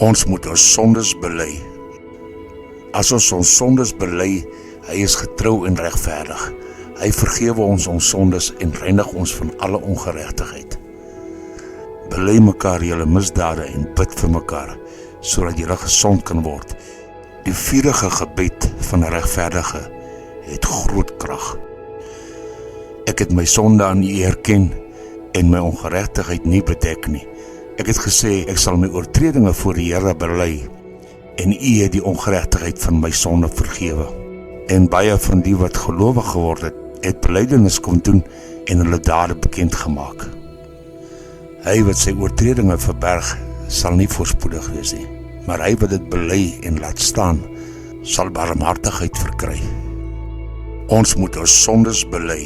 Ons moet ons sondes bely. As ons sondes bely, hy is getrou en regverdig. Hy vergewe ons sondes en reinig ons van alle ongeregtigheid. Bely mekaar julle misdade en bid vir mekaar, sodat julle gesond kan word. Die vurige gebed van 'n regverdige het groot krag. Ek het my sonde aan U erken en my ongeregtigheid nie bedek nie. Ek het gesê, ek sal my oortredinge voor die Here bely en U het die ongeregtigheid van my sonde vergewe. En baie van die wat gelowig geword het belydenis kom doen en hulle dade bekend gemaak. Hy wat sy oortredinge verberg, sal nie voorspoedig wees nie, maar hy wat dit bely en laat staan, sal barmhartigheid verkry. Ons moet ons sondes bely.